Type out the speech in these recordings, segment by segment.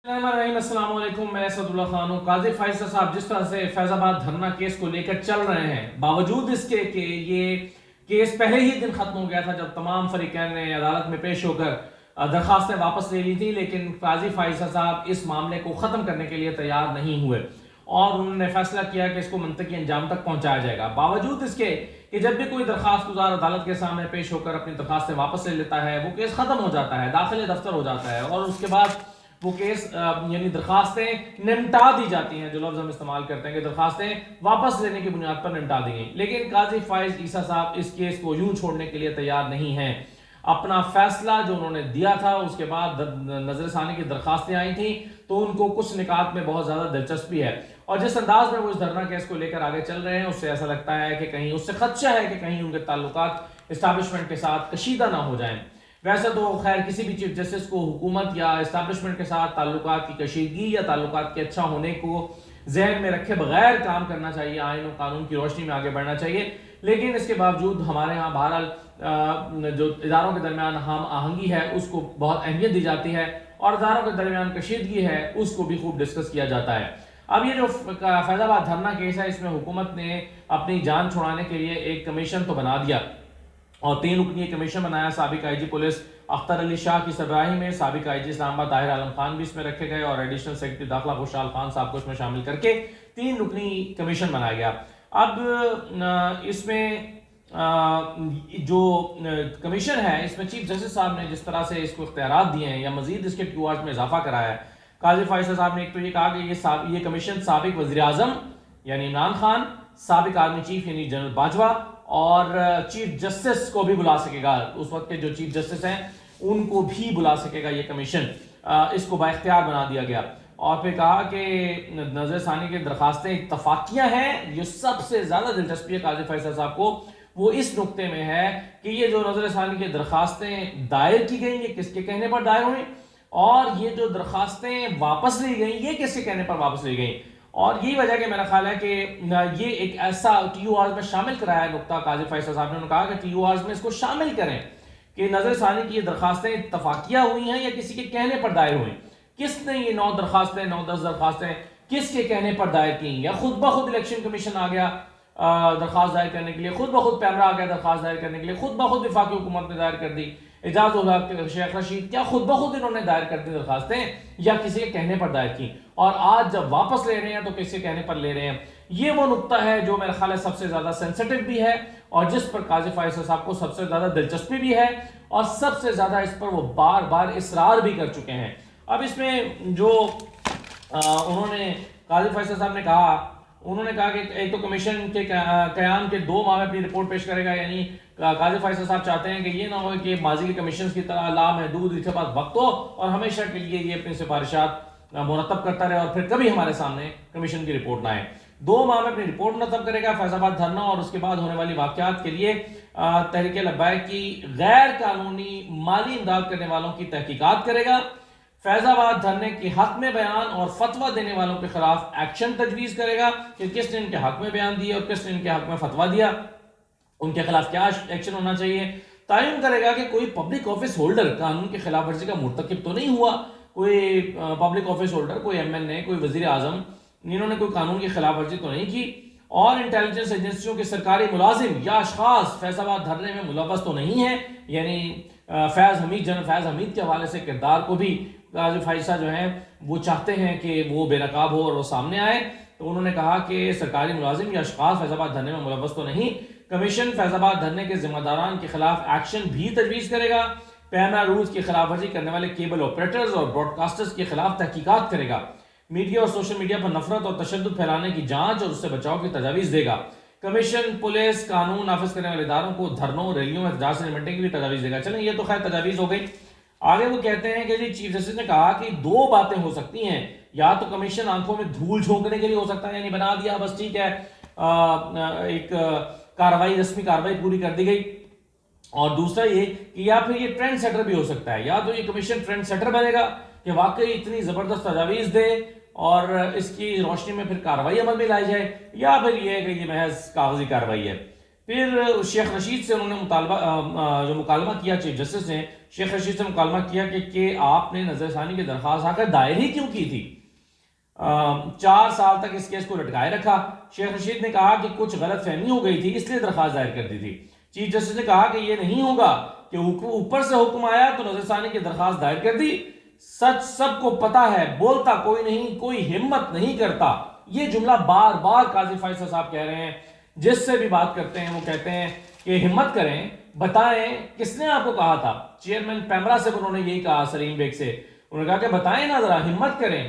السلام علیکم، میں اسد اللہ خان ہوں۔ قاضی فائز صاحب جس طرح سے فیض آباد دھرنا کیس کو لے کر چل رہے ہیں، باوجود اس کے کہ یہ کیس پہلے ہی دن ختم ہو گیا تھا جب تمام فریقین نے عدالت میں پیش ہو کر درخواستیں واپس لے لی تھی، لیکن قاضی فائز صاحب اس معاملے کو ختم کرنے کے لیے تیار نہیں ہوئے اور انہوں نے فیصلہ کیا کہ اس کو منطقی انجام تک پہنچایا جائے گا۔ باوجود اس کے کہ جب بھی کوئی درخواست گزار عدالت کے سامنے پیش ہو کر اپنی درخواستیں واپس لے لیتا ہے، وہ کیس ختم ہو جاتا ہے، داخل دفتر ہو جاتا ہے اور اس کے بعد وہ کیس یعنی درخواستیں نمٹا دی جاتی ہیں، جو لفظ ہم استعمال کرتے ہیں کہ درخواستیں واپس لینے کی بنیاد پر نمٹا دی گئیں، لیکن قاضی فائز عیسیٰ صاحب اس کیس کو یوں چھوڑنے کے لیے تیار نہیں ہیں۔ اپنا فیصلہ جو انہوں نے دیا تھا، اس کے بعد نظر ثانی کی درخواستیں آئی تھیں تو ان کو کچھ نکات میں بہت زیادہ دلچسپی ہے، اور جس انداز میں وہ اس دھرنا کیس کو لے کر آگے چل رہے ہیں، اس سے ایسا لگتا ہے کہ کہیں اس سے خدشہ ہے کہ کہیں ان کے تعلقات اسٹیبلشمنٹ کے ساتھ کشیدہ نہ ہو جائیں۔ ویسے تو خیر کسی بھی چیف جسٹس کو حکومت یا اسٹیبلشمنٹ کے ساتھ تعلقات کی کشیدگی یا تعلقات کے اچھا ہونے کو ذہن میں رکھے بغیر کام کرنا چاہیے، آئین و قانون کی روشنی میں آگے بڑھنا چاہیے، لیکن اس کے باوجود ہمارے ہاں بہرحال جو اداروں کے درمیان ہم آہنگی ہے اس کو بہت اہمیت دی جاتی ہے، اور اداروں کے درمیان کشیدگی ہے اس کو بھی خوب ڈسکس کیا جاتا ہے۔ اب یہ جو فیض آباد دھرنا کیس ہے، اس میں حکومت نے اپنی جان چھڑانے کے لیے ایک کمیشن تو بنا دیا اور 3 رکنی کمیشن بنایا۔ سابق آئی جی پولیس اختر علی شاہ کی سربراہی میں سابق آئی جی اسلام آباد طاہر عالم خان بھی اس میں رکھے گئے، اور ایڈیشنل سیکرٹری داخلہ خوشحال خان صاحب کو اس میں شامل کر کے 3 رکنی کمیشن بنایا گیا۔ اب اس میں جو کمیشن ہے، اس میں چیف جسٹس صاحب نے جس طرح سے اس کو اختیارات دیے ہیں یا مزید اس کے ٹیوارز میں اضافہ کرایا ہے، قاضی فائز صاحب نے ایک تو یہ کہا کہ یہ کمیشن سابق وزیر اعظم یعنی عمران خان، سابق آرمی چیف یعنی جنرل باجوہ اور چیف جسٹس کو بھی بلا سکے گا، اس وقت کے جو چیف جسٹس ہیں ان کو بھی بلا سکے گا یہ کمیشن، اس کو بااختیار بنا دیا گیا۔ اور پھر کہا کہ نظر ثانی کی درخواستیں اتفاقیہ ہیں۔ یہ سب سے زیادہ دلچسپی ہے قاضی فیصل صاحب کو، وہ اس نقطے میں ہے کہ یہ جو نظر ثانی کی درخواستیں دائر کی گئیں یہ کس کے کہنے پر دائر ہوئیں، اور یہ جو درخواستیں واپس لی گئیں یہ کس کے کہنے پر واپس لی گئیں، اور یہی وجہ کہ میرا خیال ہے کہ یہ ایک ایسا ٹی یو آرز میں شامل کرایا ہے نقطہ قاضی فیصل صاحب نے کہا کہ ٹی یو آرز میں اس کو شامل کریں کہ نظر ثانی کی یہ درخواستیں اتفاقیہ ہوئی ہیں یا کسی کے کہنے پر دائر ہوئیں، کس نے یہ 9 درخواستیں 9-10 درخواستیں کس کے کہنے پر دائر کی، یا خود بخود الیکشن کمیشن آ گیا درخواست دائر کرنے کے لیے، خود بخود پیمرا آ گیا درخواست دائر کرنے کے لیے، خود بخود وفاقی حکومت نے دائر کر دی، اعجاز الحق شیخ رشید، کیا خود بخود انہوں نے دائر کر دی درخواستیں یا کسی کے کہنے پر دائر کی، اور آج جب واپس لے رہے ہیں تو کسی کے کہنے پر لے رہے ہیں۔ یہ وہ نقطہ ہے جو میرا خیال ہے سب سے زیادہ سینسٹیو بھی ہے، اور جس پر قاضی فائز صاحب کو سب سے زیادہ دلچسپی بھی ہے، اور سب سے زیادہ اس پر وہ بار بار اصرار بھی کر چکے ہیں۔ اب اس میں جو انہوں نے قاضی فیصل صاحب نے کہا، انہوں نے کہا کہ ایک تو کمیشن کے قیام کے 2 ماہ میں اپنی رپورٹ پیش کرے گا، یعنی قاضی فیصل صاحب چاہتے ہیں کہ یہ نہ ہو کہ ماضی کے کمیشنز کی طرح لامحدود اس کے پاس وقت ہو اور ہمیشہ کے لیے یہ اپنی سفارشات مرتب کرتا رہے اور پھر کبھی ہمارے سامنے کمیشن کی رپورٹ نہ آئے۔ 2 ماہ میں اپنی رپورٹ مرتب کرے گا فیض آباد دھرنا، اور اس کے بعد ہونے والی واقعات کے لیے تحریک لبیک کی غیر قانونی مالی امداد کرنے والوں کی تحقیقات کرے گا، فیض آباد دھرنے کے حق میں بیان اور فتویٰ دینے والوں کے خلاف ایکشن تجویز کرے گا کہ کس نے ان کے حق میں بیان دیا اور کس نے ان کے حق میں فتویٰ دیا، ان کے خلاف کیا ایکشن ہونا چاہیے، تعین کرے گا کہ کوئی پبلک آفس ہولڈر قانون کی خلاف ورزی کا مرتکب تو نہیں ہوا، کوئی پبلک آفس ہولڈر، کوئی ایم این اے، کوئی وزیر اعظم، انہوں نے کوئی قانون کی خلاف ورزی تو نہیں کی، اور انٹیلیجنس ایجنسیوں کے سرکاری ملازم یا اشخاص فیض آباد دھرنے میں ملوث تو نہیں ہیں، یعنی فیض حمید جنرل فیض حمید کے حوالے سے کردار کو بھی قاضی فائز صاحب جو ہیں وہ چاہتے ہیں کہ وہ بے نقاب ہو اور وہ سامنے آئے، تو انہوں نے کہا کہ سرکاری ملازم یا اشخاص فیض آباد دھرنے میں ملوث تو نہیں۔ کمیشن فیض آباد دھرنے کے ذمہ داران کے خلاف ایکشن بھی تجویز کرے گا، پیمرا رولز کی خلاف ورزی کرنے والے کیبل آپریٹرز اور براڈ کاسٹرز کے خلاف تحقیقات کرے گا، میڈیا اور سوشل میڈیا پر نفرت اور تشدد پھیلانے کی جانچ اور اس سے بچاؤ کی تجاویز دے گا۔ کمیشن پولیس قانون نافذ کرنے والے اداروں کو دھرنوں ریلیوں میں احتجاج سے نمٹنے کی بھی تجاویز دے گا۔ چلیں یہ تو خیر تجاویز ہو گئی۔ آگے وہ کہتے ہیں کہ جی چیف جسٹس نے کہا کہ 2 باتیں ہو سکتی ہیں، یا تو کمیشن آنکھوں میں دھول جھونکنے کے لیے ہو سکتا ہے، یعنی بنا دیا بس ٹھیک ہے، ایک کاروائی رسمی کاروائی پوری کر دی گئی، اور دوسرا یہ کہ یا پھر یہ ٹرینڈ سیٹر بھی ہو سکتا ہے، یا تو یہ کمیشن ٹرینڈ سیٹر بنے گا کہ واقعی اتنی زبردست تجاویز دے اور اس کی روشنی میں پھر کاروائی عمل میں لائی جائے، یا پھر یہ ہے کہ یہ محض کاغذی کاروائی ہے۔ پھر شیخ رشید سے انہوں نے جو مکالمہ کیا چیف جسٹس نے شیخ رشید سے مکالمہ کیا کہ آپ نے نظر ثانی کی درخواست آخر دائر ہی کیوں کی تھی؟ 4 سال تک اس کیس کو لٹکائے رکھا۔ شیخ رشید نے کہا کہ کچھ غلط فہمی ہو گئی تھی، اس لیے درخواست دائر کر دی تھی۔ چیف جسٹس نے کہا کہ یہ نہیں ہوگا کہ اوپر سے حکم آیا تو نظر ثانی کی درخواست دائر کر دی، سچ سب کو پتا ہے، بولتا کوئی نہیں، کوئی ہمت نہیں کرتا۔ یہ جملہ بار بار قاضی فیصل صاحب کہہ رہے ہیں، جس سے بھی بات کرتے ہیں وہ کہتے ہیں کہ ہمت کریں، بتائیں کس نے آپ کو کہا تھا۔ چیئرمین پیمرا سے انہوں نے یہی کہا، سلیم بیگ سے انہوں نے کہا کہ بتائیں نا ذرا، ہمت کریں،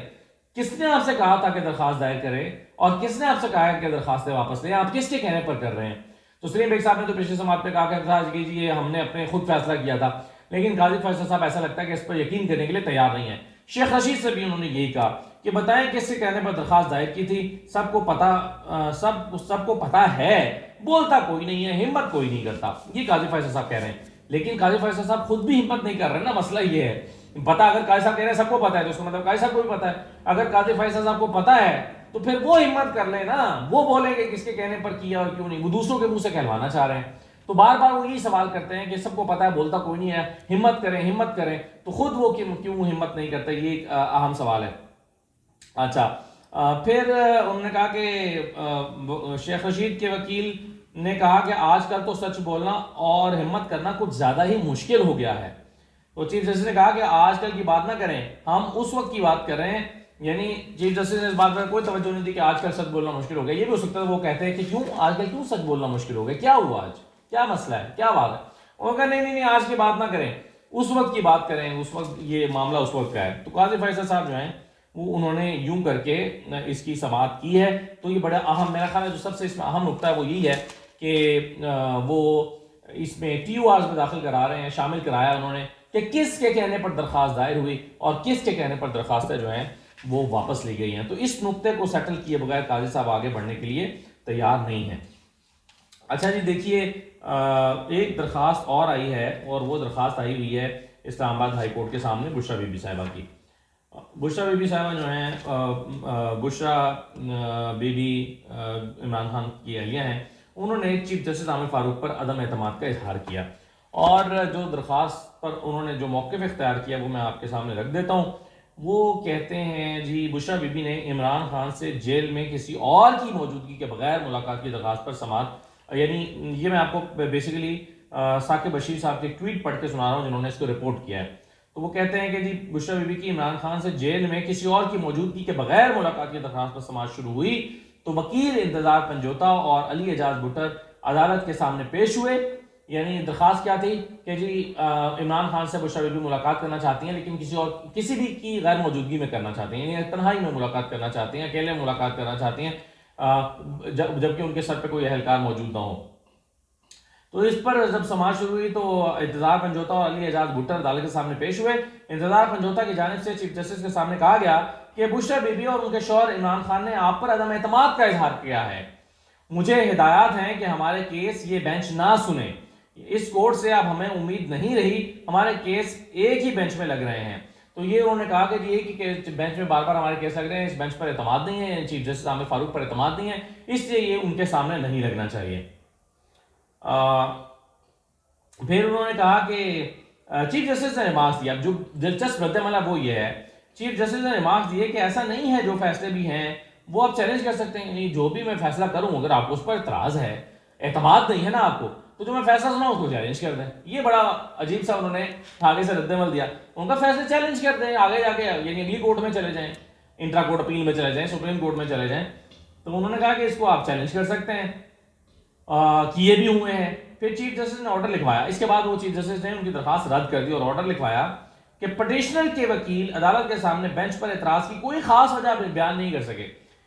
کس نے آپ سے کہا تھا کہ درخواست دائر کرے اور کس نے آپ سے کہا کہ درخواستیں واپس لیں، آپ کس کے کہنے پر کر رہے ہیں؟ تو سلیم بیگ صاحب نے تو پچھلے سماعت پہ کہا تھا کہ جی یہ ہم نے اپنے خود فیصلہ کیا تھا، لیکن قاضی فیصل صاحب ایسا لگتا ہے کہ اس پر یقین کرنے کے لیے تیار نہیں ہے۔ شیخ رشید سے بھی انہوں نے یہی کہا کہ بتائیں کس کے کہنے پر درخواست دائر کی تھی، سب کو پتا ہے، بولتا کوئی نہیں ہے، ہمت کوئی نہیں کرتا، یہ قاضی فیصل صاحب کہہ رہے ہیں۔ لیکن قاضی فیصل صاحب خود بھی ہمت نہیں کر رہے نا، مسئلہ یہ ہے۔ پتا اگر قاضی صاحب کہہ رہے ہیں سب کو پتا ہے تو اس کا مطلب قاضی صاحب کو بھی پتا ہے۔ اگر قاضی فیصل صاحب کو پتا ہے تو پھر وہ ہمت کر لیں نا، وہ بولیں کہ کس کے کہنے پر کیا اور کیوں نہیں، وہ دوسروں کے منہ سے کہلوانا چاہ رہے ہیں۔ تو بار بار وہ یہی سوال کرتے ہیں کہ سب کو پتا ہے، بولتا کوئی نہیں ہے، ہمت کریں ہمت کریں، تو خود وہ کیوں ہمت نہیں کرتے، یہ ایک اہم سوال ہے۔ اچھا، پھر انہوں نے کہا کہ شیخ رشید کے وکیل نے کہا کہ آج کل تو سچ بولنا اور ہمت کرنا کچھ زیادہ ہی مشکل ہو گیا ہے۔ تو چیف جسٹس نے کہا کہ آج کل کی بات نہ کریں، ہم اس وقت کی بات کر رہے ہیں، یعنی چیف جسٹس نے اس بات پر کوئی توجہ نہیں دی کہ آج کل سچ بولنا مشکل ہو گیا۔ یہ بھی ہو سکتا ہے وہ کہتے ہیں کہ کیوں آج کل کیوں سچ بولنا مشکل ہو گیا، کیا ہوا آج، کیا مسئلہ ہے، کیا بات ہے؟ وہ کہا نہیں آج کی بات نہ کریں، اس وقت کی بات کریں، اس وقت یہ معاملہ اس وقت کا ہے۔ تو قاضی فیصل صاحب جو ہیں وہ انہوں نے یوں کر کے اس کی سماعت کی ہے۔ تو یہ بڑا اہم، میرا خیال ہے جو سب سے اس میں اہم نکتہ ہے وہ یہی ہے کہ وہ اس میں ٹی او آرز میں داخل کرا رہے ہیں، شامل کرایا انہوں نے کہ کس کے کہنے پر درخواست دائر ہوئی اور کس کے کہنے پر درخواستیں جو ہیں وہ واپس لی گئی ہیں۔ تو اس نکتے کو سیٹل کیے بغیر قاضی صاحب آگے بڑھنے کے لیے تیار نہیں ہیں۔ اچھا جی، دیکھیے ایک درخواست اور آئی ہے، اور وہ درخواست آئی ہوئی ہے اسلام آباد ہائی کورٹ کے سامنے بشرا بی بی صاحبہ کی۔ بشرا بی بی صاحبہ جو ہیں، بشرا بی بی عمران خان کی اہلیہ ہیں، انہوں نے چیف جسٹس عامر فاروق پر عدم اعتماد کا اظہار کیا، اور جو درخواست پر انہوں نے جو موقف اختیار کیا وہ میں آپ کے سامنے رکھ دیتا ہوں۔ وہ کہتے ہیں جی، بشرا بی بی نے عمران خان سے جیل میں کسی اور کی موجودگی کے بغیر ملاقات کی درخواست پر سماعت، یعنی یہ میں آپ کو بیسیکلی ثاقب بشیر صاحب کی ٹویٹ پڑھ کے سنا رہا ہوں جنہوں نے اس کو رپورٹ کیا ہے۔ تو وہ کہتے ہیں کہ جی بشرا بی بی کی عمران خان سے جیل میں کسی اور کی موجودگی کے بغیر ملاقات کی درخواست پر سماعت شروع ہوئی تو وکیل انتظار پنجوتا اور علی اعجاز بٹر عدالت کے سامنے پیش ہوئے۔ یعنی درخواست کیا تھی کہ جی عمران خان سے بشرا بی بی ملاقات کرنا چاہتی ہیں، لیکن کسی بھی کی غیر موجودگی میں کرنا چاہتی ہیں، یعنی تنہائی میں ملاقات کرنا چاہتی ہیں، اکیلے ملاقات کرنا چاہتی ہیں، جبکہ ان کے سر پہ کوئی اہلکار موجود نہ ہو۔ تو اس پر جب سماعت شروع ہوئی تو انتظار پنجوتا اور علی اعجاز بٹر عدالت کے سامنے پیش ہوئے۔ انتظار پنجوتا کی جانب سے چیف جسٹس کے سامنے کہا گیا کہ بشرا بی بی اور ان کے شوہر عمران خان نے آپ پر عدم اعتماد کا اظہار کیا ہے۔ مجھے ہدایات ہیں کہ ہمارے کیس یہ بینچ نہ سنیں، اس کورٹ سے اب ہمیں امید نہیں رہی، ہمارے کیس ایک ہی بینچ میں لگ رہے ہیں۔ تو یہ انہوں نے کہا کہ ایک ہی بینچ میں بار بار ہمارے کیس لگ رہے ہیں، اس بینچ پر اعتماد نہیں ہے، چیف جسٹس عامر فاروق پر اعتماد نہیں ہے، اس لیے یہ ان کے سامنے نہیں لگنا چاہیے۔ پھر انہوں نے کہا کہ چیف جسٹس نے ریمارکس دیا، جو دلچسپ رد عمل ہے وہ یہ ہے، چیف جسٹس نے ریمارکس دیے کہ ایسا نہیں ہے، جو فیصلے بھی ہیں وہ آپ چیلنج کر سکتے ہیں، یعنی جو بھی میں فیصلہ کروں اگر آپ کو اس پر اعتراض ہے، اعتماد نہیں ہے نا آپ کو، تو جو میں فیصلہ سنا اس کو چیلنج کر دیں۔ یہ بڑا عجیب سا انہوں نے آگے سے رد عمل دیا، ان کا فیصلہ چیلنج کر دیں، آگے جا کے یعنی اگلی کورٹ میں چلے جائیں، انٹرا کورٹ اپیل میں چلے جائیں، سپریم کورٹ میں چلے جائیں۔ تو انہوں نے کہا کہ اس کو آپ چیلنج کر سکتے ہیں، کیے بھی ہوئے ہیں۔ پھر چیف جسٹس نے آرڈر لکھوایا، اس کے بعد وہ چیف جسٹس نے ان کی درخواست رد کر دی اور آرڈر لکھوایا کہ پٹیشنر کے وکیل عدالت کے سامنے بینچ پر اعتراض کی کوئی خاص وجہ بیان نہیں کر سکے،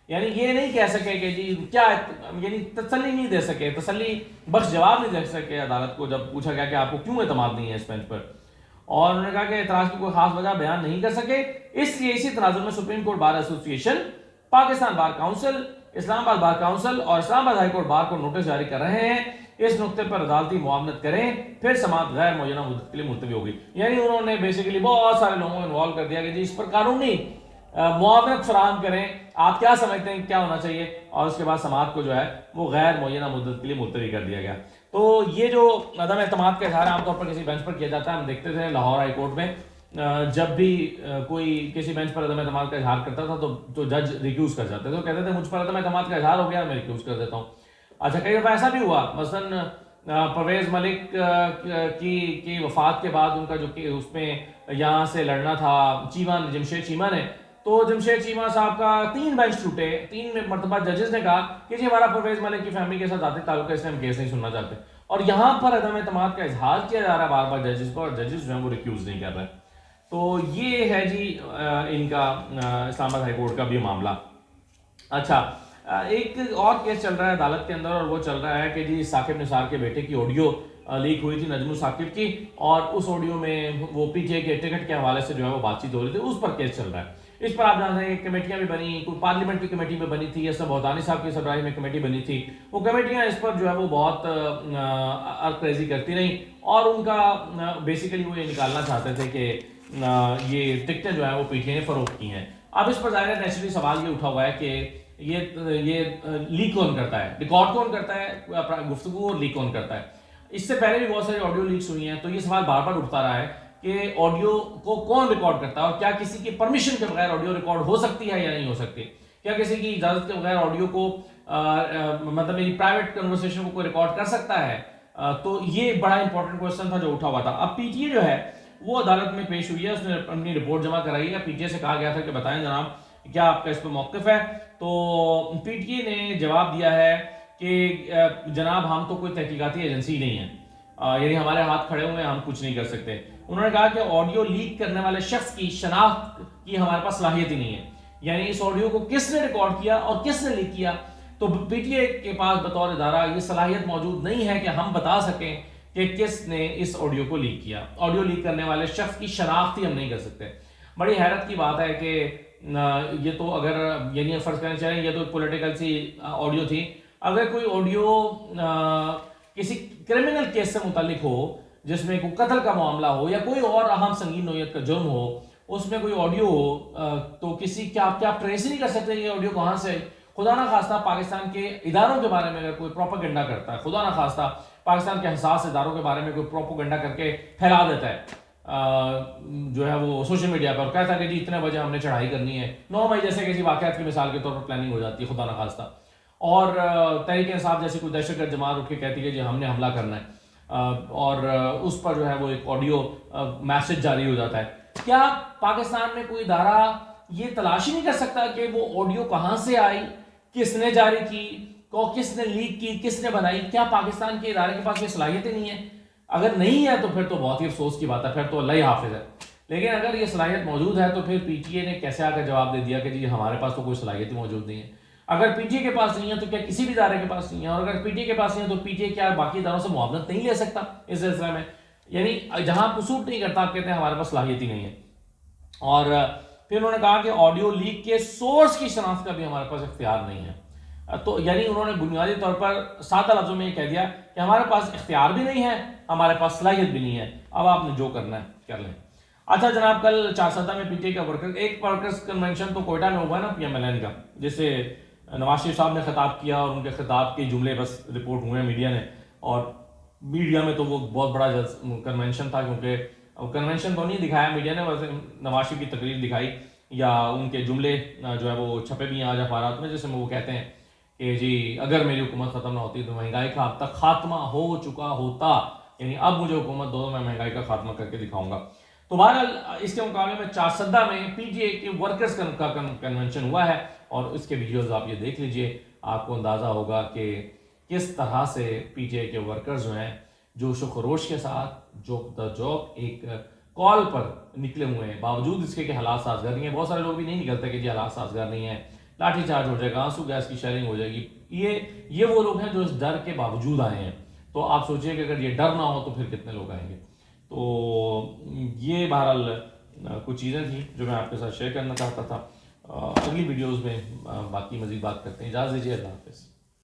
یعنی یہ نہیں کہہ سکے کہ جی کیا، یعنی تسلی نہیں دے سکے، تسلی بخش جواب نہیں دے سکے عدالت کو جب پوچھا گیا کہ آپ کو کیوں اعتماد نہیں ہے اس بینچ پر، اور انہوں نے کہا کہ اعتراض کی کوئی خاص وجہ بیان نہیں کر سکے، اس لیے اسی تناظر میں سپریم کورٹ بار ایسوسی ایشن، پاکستان بار کاؤنسل، اسلام آباد بار کاؤنسل اور اسلام آباد ہائی کورٹ بار کو نوٹس جاری کر رہے ہیں، اس نقطے پر عدالتی معاونت کریں، پھر سماعت غیر معینہ مدت کے لیے ملتوی ہوگی۔ یعنی انہوں نے بیسیکلی بہت سارے لوگوں کو انوالو کر دیا کہ جی اس پر قانونی معاونت فراہم کریں. آپ کیا سمجھتے ہیں کیا ہونا چاہیے؟ اور اس کے بعد سماعت کو جو ہے وہ غیر معینہ مدت کے لیے ملتوی کر دیا گیا. تو یہ جو عدم اعتماد کا اظہار عام طور پر کسی بینچ پر کیا جاتا ہے. ہم دیکھتے تھے لاہور ہائی کورٹ میں جب بھی کوئی کسی بینچ پر عدم اعتماد کا اظہار کرتا تھا تو جج ریکیوز کر جاتے تھے. تو کہتے تھے مجھ پر عدم اعتماد کا اظہار ہو گیا میں ریکیوز کر دیتا ہوں. اچھا کئی دفعہ ایسا بھی ہوا مثلاً پرویز ملک کی وفات کے بعد ان کا جو کہ اس میں یہاں سے لڑنا تھا جمشید چیمہ نے, تو جمشید چیمہ صاحب کا 3 بینچ ٹوٹے. 3 مرتبہ ججز نے کہا کہ جی ہمارا پرویز ملک کی فیملی کے ساتھ ذاتی تعلق ہے, اس لیے ہم کیس نہیں سننا چاہتے. اور یہاں پر عدم اعتماد کا اظہار کیا جا رہا ہے بار بار ججز پر, اور ججز جو ہیں وہ ریکیوز نہیں کر رہے. تو یہ ہے جی ان کا اسلام آباد ہائی کورٹ کا بھی معاملہ. اچھا ایک اور کیس چل رہا ہے عدالت کے اندر, اور وہ چل رہا ہے کہ جی ثاقب نثار کے بیٹے کی آڈیو لیک ہوئی تھی نجم ثاقب کی, اور اس آڈیو میں وہ پی ٹی اے کے ٹکٹ کے حوالے سے جو ہے وہ بات چیت ہو رہی تھی, اس پر کیس چل رہا ہے. اس پر آپ جانتے ہیں کہ کمیٹیاں بھی بنی, کوئی پارلیمنٹ کی کمیٹی میں بنی تھی, اسلم بہتانی صاحب کی سربراہی میں کمیٹی بنی تھی. وہ کمیٹیاں اس پر جو ہے وہ بہت ارکریزی کرتی رہیں, اور ان کا بیسیکلی وہ یہ نکالنا چاہتے تھے کہ یہ ٹکٹیں جو ہیں وہ پی ٹی اے نے فروخت کی ہیں. اب اس پر ظاہر نیچرلی سوال یہ اٹھا ہوا ہے کہ یہ لیک کون کرتا ہے, ریکارڈ کون کرتا ہے گفتگو, اور لیک کون کرتا ہے. اس سے پہلے بھی بہت ساری آڈیو لیکس ہوئی ہیں, تو یہ سوال بار بار اٹھتا رہا ہے کہ آڈیو کو کون ریکارڈ کرتا ہے, اور کیا کسی کی پرمیشن کے بغیر آڈیو ریکارڈ ہو سکتی ہے یا نہیں ہو سکتی, کیا کسی کی اجازت کے بغیر آڈیو کو مطلب میری پرائیویٹ کنورسیشن کو کوئی ریکارڈ کر سکتا ہے. تو یہ بڑا امپورٹنٹ کوسچن تھا جو اٹھا ہوا تھا. اب پی ٹی اے جو ہے وہ عدالت میں پیش ہوئی ہے, اس نے اپنی رپورٹ جمع کرائی ہے. پی ٹی اے سے کہا گیا تھا کہ بتائیں جناب کیا آپ کا اس پہ موقف ہے. تو پی ٹی اے نے جواب دیا ہے کہ جناب ہم تو کوئی تحقیقاتی ایجنسی نہیں ہے, یعنی ہمارے ہاتھ کھڑے ہوئے ہیں, ہم کچھ نہیں کر سکتے. انہوں نے کہا کہ آڈیو لیک کرنے والے شخص کی شناخت کی ہمارے پاس صلاحیت ہی نہیں ہے, یعنی اس آڈیو کو کس نے ریکارڈ کیا اور کس نے لیک کیا. تو پی ٹی اے کے پاس بطور ادارہ یہ صلاحیت موجود نہیں ہے کہ ہم بتا سکیں کہ کس نے اس آڈیو کو لیک کیا. آڈیو لیک کرنے والے شخص کی شناخت ہی ہم نہیں کر سکتے. بڑی حیرت کی بات ہے کہ یہ تو اگر یعنی فرض کرنا چاہیں یہ تو پولیٹیکل سی آڈیو تھی, اگر کوئی آڈیو کسی کرمنل کیس سے متعلق ہو جس میں کوئی قتل کا معاملہ ہو یا کوئی اور اہم سنگین نوعیت کا جرم ہو, اس میں کوئی آڈیو ہو, تو کسی کیا آپ ٹریس ہی نہیں کر سکتے یہ آڈیو کہاں سے. خدا نہ خواستہ پاکستان کے اداروں کے بارے میں اگر کوئی پروپیگنڈا کرتا ہے, خدا نہ خواستہ پاکستان کے حساس اداروں کے بارے میں کوئی پروپیگنڈا کر کے پھیلا دیتا ہے جو ہے وہ سوشل میڈیا پر, کہتا ہے کہ جی اتنے بجے ہم نے چڑھائی کرنی ہے, 9 مئی جیسے کسی واقعات کی مثال کے طور پر پلاننگ ہو جاتی ہے خدا نہ خواستہ, اور تحریک انصاف جیسی کوئی دہشت گرد جماعت اٹھ کے کہتی ہے کہ جی ہم نے حملہ کرنا ہے, اور اس پر جو ہے وہ ایک آڈیو میسج جاری ہو جاتا ہے. کیا پاکستان میں کوئی ادارہ یہ تلاش ہی نہیں کر سکتا کہ وہ آڈیو کہاں سے آئی, کس نے جاری کی, کس نے لیک کی, کس نے بنائی؟ کیا پاکستان کے ادارے کے پاس یہ صلاحیتیں نہیں ہیں؟ اگر نہیں ہے تو پھر تو بہت ہی افسوس کی بات ہے, پھر تو اللہ ہی حافظ ہے. لیکن اگر یہ صلاحیت موجود ہے تو پھر پی ٹی اے نے کیسے آ کر جواب دے دیا کہ جی ہمارے پاس تو کوئی صلاحیت موجود نہیں ہے. اگر پی ٹی اے کے پاس نہیں ہے تو کیا کسی بھی ادارے کے پاس نہیں ہے, اور اگر پی ٹی اے کے پاس نہیں ہے تو پی ٹی اے کیا باقی اداروں سے معاونت نہیں لے سکتا اس سلسلے میں؟ یعنی جہاں آپ کو سوٹ نہیں کرتا آپ کہتے ہیں ہمارے پاس صلاحیت ہی نہیں ہے. اور پھر انہوں نے کہا کہ آڈیو لیک کے سورس کی شناخت کا بھی ہمارے پاس اختیار نہیں ہے. تو یعنی انہوں نے بنیادی طور پر سادہ لفظوں میں یہ کہہ دیا کہ ہمارے پاس اختیار بھی نہیں ہے, ہمارے پاس صلاحیت بھی نہیں ہے, اب آپ نے جو کرنا ہے کر لیں. اچھا جناب کل چارسدہ میں پی ٹی اے کا ورکرز کنونشن تو کوئٹہ میں ہوا نا پی ایم ایل این کا, جسے نواز شریف صاحب نے خطاب کیا, اور ان کے خطاب کے جملے بس رپورٹ ہوئے ہیں میڈیا نے, اور میڈیا میں تو وہ بہت بڑا کنونشن تھا, کیونکہ کنونشن تو نہیں دکھایا میڈیا نے, ویسے نواز شریف کی تقریر دکھائی یا ان کے جملے جو ہے وہ چھپے بھی ہیں آج اخبارات میں, جس میں وہ کہتے ہیں کہ جی اگر میری حکومت ختم نہ ہوتی تو مہنگائی کا اب تک خاتمہ ہو چکا ہوتا, یعنی اب مجھے حکومت دو میں مہنگائی کا خاتمہ کر کے دکھاؤں گا. تو بہرحال اس کے مقابلے میں چارسدہ میں پی ٹی اے کے ورکرز کا کنونشن ہوا ہے, اور اس کے ویڈیوز آپ یہ دیکھ لیجئے, آپ کو اندازہ ہوگا کہ کس طرح سے پی ٹی اے کے ورکرز جو ہیں جوش و خروش کے ساتھ جوک ایک کال پر نکلے ہوئے ہیں, باوجود اس کے کہ حالات سازگار نہیں ہیں. بہت سارے لوگ بھی نہیں نکلتے کہ جی حالات سازگار نہیں ہیں, لاٹھی چارج ہو جائے گا, آنسو گیس کی شیلنگ ہو جائے گی. یہ وہ لوگ ہیں جو اس ڈر کے باوجود آئے ہیں. تو آپ سوچئے کہ اگر یہ ڈر نہ ہو تو پھر کتنے لوگ آئیں گے. تو یہ بہرحال کچھ چیزیں تھیں جو میں آپ کے ساتھ شیئر کرنا چاہتا تھا. اگلی ویڈیوز میں باقی مزید بات کرتے ہیں. اجازت دیجیے, اللہ حافظ.